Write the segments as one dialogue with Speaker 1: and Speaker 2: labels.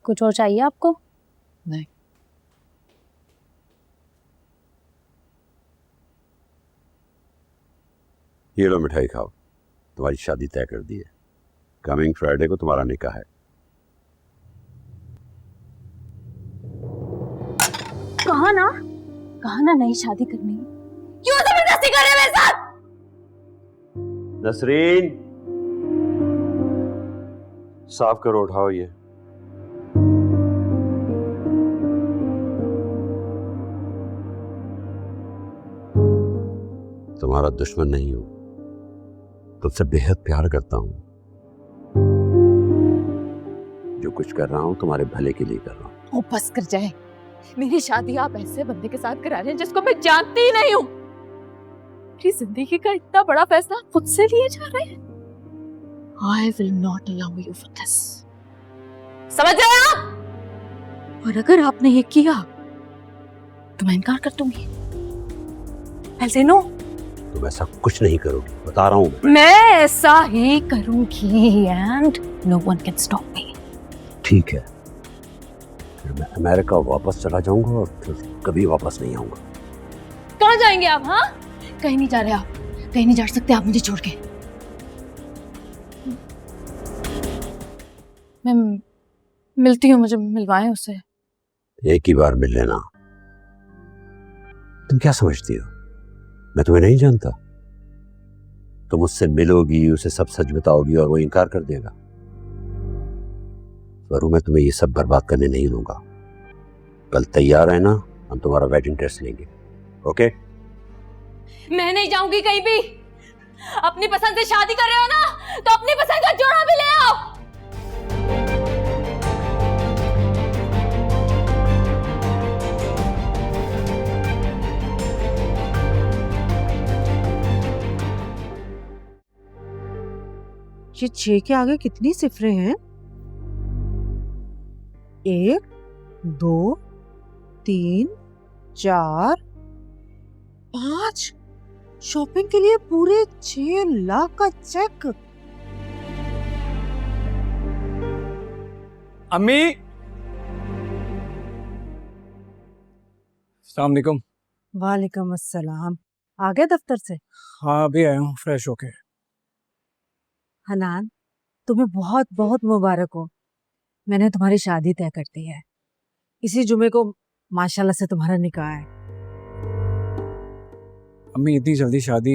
Speaker 1: कुछ और चाहिए आपको?
Speaker 2: नहीं।
Speaker 3: ये लो मिठाई खाओ, तुम्हारी शादी तय कर दी है। कमिंग फ्राइडे को तुम्हारा निकाह है।
Speaker 1: कहा ना नहीं शादी करनी। क्यों जबरदस्ती कर रहे हो मेरे साथ?
Speaker 3: नसरीन, साफ करो, उठाओ ये। तुम्हारा दुश्मन नहीं हूं, तुमसे बेहद प्यार करता हूं। जो कुछ कर रहा हूं तुम्हारे भले के लिए कर रहा हूं।
Speaker 2: ओ बस कर जाए। मेरी शादी आप ऐसे बंदे के साथ करा रहे हैं जिसको मैं जानती ही नहीं हूँ। मेरी जिंदगी का इतना बड़ा फैसला खुद से लिए जा रहे हैं। I will not allow you for this. समझ रहे हैं आप? और अगर आपने ये किया तो मैं इनकार कर दूंगी। I'll say no.
Speaker 3: तुम ऐसा कुछ नहीं करोगी, बता रहा हूं।
Speaker 1: मैं ऐसा ही करूंगी and no one can stop me.
Speaker 3: ठीक है, फिर मैं अमेरिका वापस चला जाऊंगा और फिर कभी वापस नहीं आऊंगा।
Speaker 1: कहाँ जाएंगे आप? हाँ,
Speaker 2: कहीं नहीं जा रहे आप, कहीं नहीं जा सकते आप मुझे छोड़ के। मैं मिलती हूँ, मुझे मिलवाएं उससे।
Speaker 3: एक ही बार मिल लेना। तुम क्या समझती हो मैं तुम्हें नहीं जानता? तुम उससे मिलोगी, उसे सब सच बताओगी और वो इनकार कर देगा। वरु मैं तुम्हें ये सब बर्बाद करने नहीं दूंगा। कल तैयार है ना, हम तुम्हारा वेडिंग टेस्ट लेंगे। ओके?
Speaker 2: मैं नहीं जाऊंगी कहीं भी। अपनी पसंद से शादी कर रहे हो ना, तो अपनी पसंद का जोड़ा भी ले आओ।
Speaker 4: ये 6 के आगे कितनी सिफरें हैं? 1 2 3 4 5। शॉपिंग के लिए पूरे 6 लाख का चेक।
Speaker 5: अम्मी, अस्सलाम वालेकुम।
Speaker 4: वालेकुम अस्सलाम। आ गए दफ्तर से?
Speaker 5: हाँ, अभी आया हूँ फ्रेश होके।
Speaker 4: हनान, तुम्हें बहुत बहुत मुबारक हो। मैंने तुम्हारी शादी तय कर दी है। इसी जुमे को माशाल्लाह से तुम्हारा निकाह है।
Speaker 5: अम्मी, इतनी जल्दी शादी?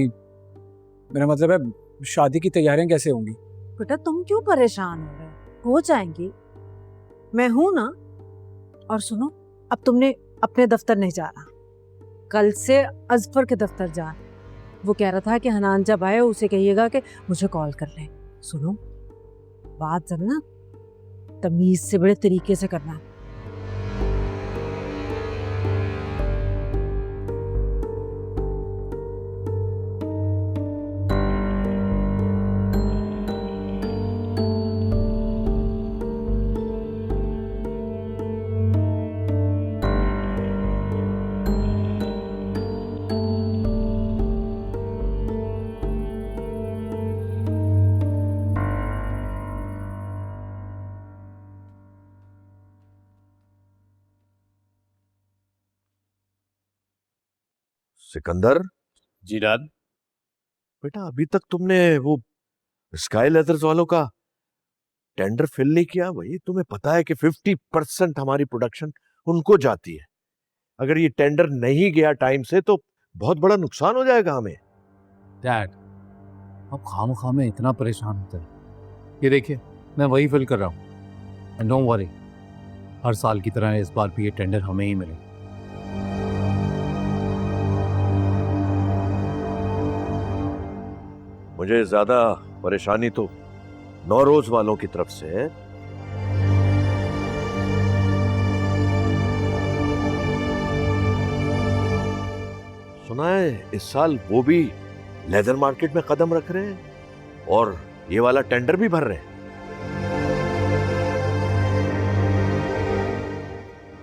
Speaker 5: मेरा मतलब है शादी की तैयारियां कैसे होंगी?
Speaker 4: बेटा तुम क्यों परेशान हो रहे हो जाएंगी। मैं हूं ना। और सुनो, अब तुमने अपने दफ्तर नहीं जाना, कल से अजफर के दफ्तर जा। वो कह रहा था कि हनान जब आए उसे कहिएगा कि मुझे कॉल कर ले। सुनो, बात जब ना तमीज से बड़े तरीके से करना।
Speaker 6: सिकंदर
Speaker 7: जी डैड।
Speaker 6: बेटा, अभी तक तुमने वो स्काई लेदर्स वालों का टेंडर फिल नहीं किया। वही तुम्हें पता है कि 50% हमारी प्रोडक्शन उनको जाती है। अगर ये टेंडर नहीं गया टाइम से तो बहुत बड़ा नुकसान हो जाएगा हमें।
Speaker 7: डैड, आप खामखा में इतना परेशान होते हैं। ये देखिए, मैं वही फिल कर रहा हूँ। एंड डोंट वरी, हर साल की तरह इस बार भी ये टेंडर हमें ही मिले।
Speaker 6: मुझे ज्यादा परेशानी तो नौरोज वालों की तरफ से है। सुना है इस साल वो भी लेदर मार्केट में कदम रख रहे हैं और ये वाला टेंडर भी भर रहे हैं।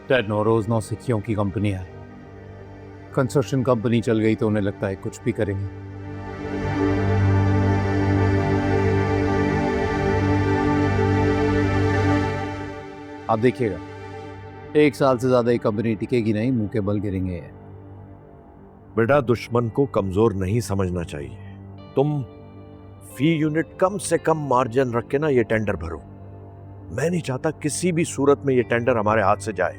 Speaker 7: डैड, नौरोज नौसिखियों की कंपनी है। कंस्ट्रक्शन कंपनी चल गई तो उन्हें लगता है कुछ भी करेंगे। आप देखिएगा, 1 साल से ज्यादा ये कंपनी टिकेगी नहीं, मुंह के बल गिरेंगे।
Speaker 6: बेटा, दुश्मन को कमजोर नहीं समझना चाहिए। तुम फी यूनिट कम से कम मार्जिन रख के ना ये टेंडर भरो। मैं नहीं चाहता किसी भी सूरत में ये टेंडर हमारे हाथ से जाए।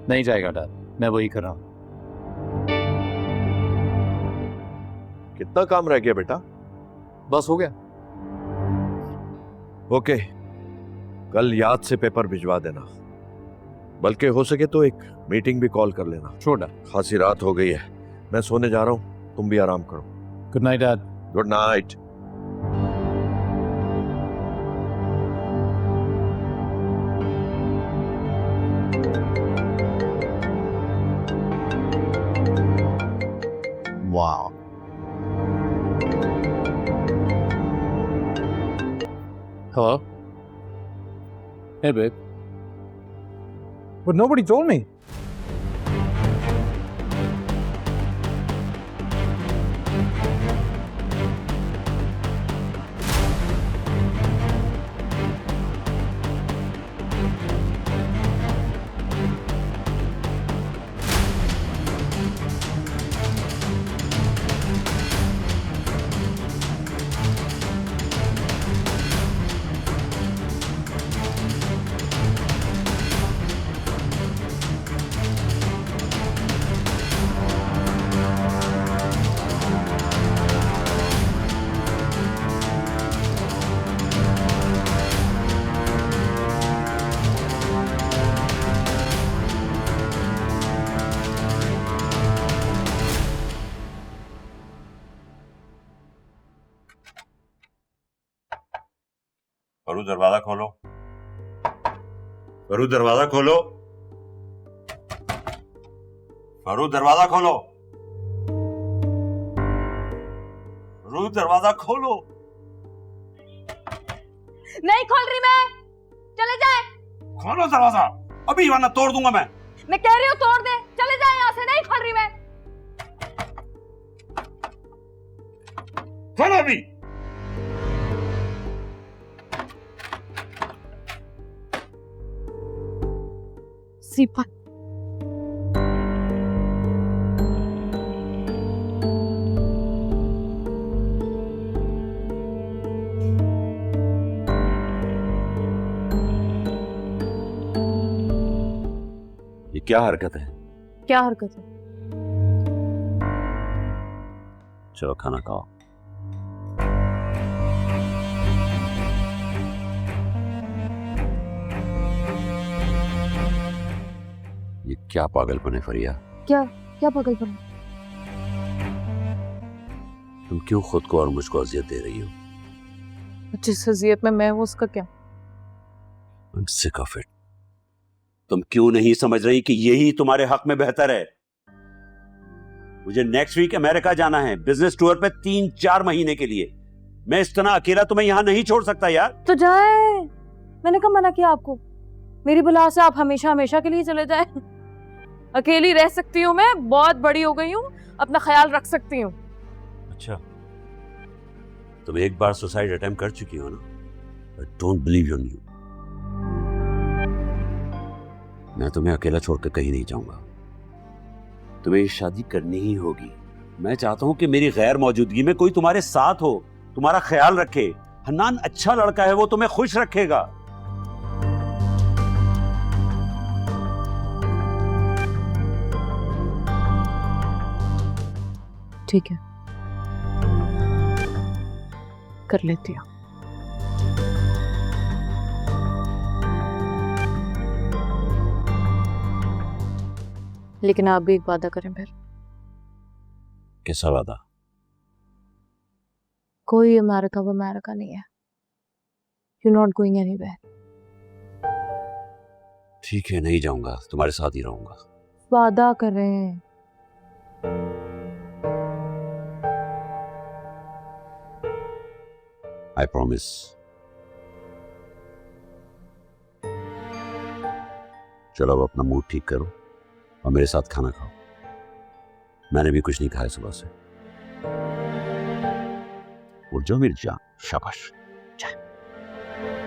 Speaker 7: नहीं जाएगा डैड, मैं वही कर रहा हूं।
Speaker 6: कितना काम रह गया बेटा?
Speaker 7: बस हो गया।
Speaker 6: ओके, कल याद से पेपर भिजवा देना, बल्कि हो सके तो एक मीटिंग भी कॉल कर लेना।
Speaker 7: Sure dad.
Speaker 6: खासी रात हो गई है, मैं सोने जा रहा हूं, तुम भी आराम करो।
Speaker 7: Good night dad.
Speaker 6: Good night.
Speaker 7: Wow. Hello? Hey babe.
Speaker 5: But nobody told me.
Speaker 3: फरू, दरवाजा खोलो। फरू, दरवाजा खोलो। फरू, दरवाजा खोलो। फरू, दरवाजा खोलो।
Speaker 1: नहीं खोल रही मैं, चले जाए।
Speaker 3: खोलो दरवाजा, अभी वरना तोड़ दूंगा मैं।
Speaker 1: मैं कह रही हूँ तोड़ दे, चले जाए यहाँ से। नहीं खोल रही मैं।
Speaker 3: खोलो अभी।
Speaker 2: सीपत,
Speaker 3: ये क्या हरकत है?
Speaker 2: क्या हरकत है?
Speaker 3: चलो खाना खाओ। ये क्या पागलपन है फरिया?
Speaker 2: क्या पागलपन?
Speaker 3: तुम क्यों खुद को और मुझको अजियत दे रही हो?
Speaker 2: जिस अजियत में मैं हूं उसका क्या?
Speaker 3: I'm sick of it. तुम क्यों नहीं समझ रही कि यही तुम्हारे हक में बेहतर है? मुझे नेक्स्ट वीक अमेरिका जाना है, बिजनेस टूर पे 3-4 महीने के लिए। मैं इस तरह अकेला तुम्हें यहां नहीं छोड़ सकता यार।
Speaker 2: तो जाए, मैंने कब मना किया आपको? मेरी बुला से आप हमेशा हमेशा के लिए चले जाए। अकेली रह सकती हूँ, मैं बहुत बड़ी हो गई हूँ, अपना ख्याल रख सकती हूँ।
Speaker 3: अच्छा, तुम एक बार सुसाइड अटेम्प्ट कर चुकी हो ना? I don't believe on you. मैं तुम्हें अकेला छोड़ कर कहीं नहीं जाऊंगा। तुम्हें ये शादी करनी ही होगी। मैं चाहता हूं कि मेरी गैर मौजूदगी में कोई तुम्हारे साथ हो, तुम्हारा ख्याल रखे। हन्नान अच्छा लड़का है, वो तुम्हें खुश रखेगा।
Speaker 2: ठीक है, कर लेती हूँ। लेकिन आप भी एक वादा करें फिर।
Speaker 3: कैसा वादा?
Speaker 2: कोई अमेरिका वो अमेरिका नहीं है। You not going anywhere.
Speaker 3: ठीक है, नहीं जाऊंगा, तुम्हारे साथ ही रहूंगा।
Speaker 2: वादा करें।
Speaker 3: I promise. चलो अब अपना मूड ठीक करो और मेरे साथ खाना खाओ। मैंने भी कुछ नहीं खाया सुबह से। उठ जाओ मेरी जान, शाबाश। है।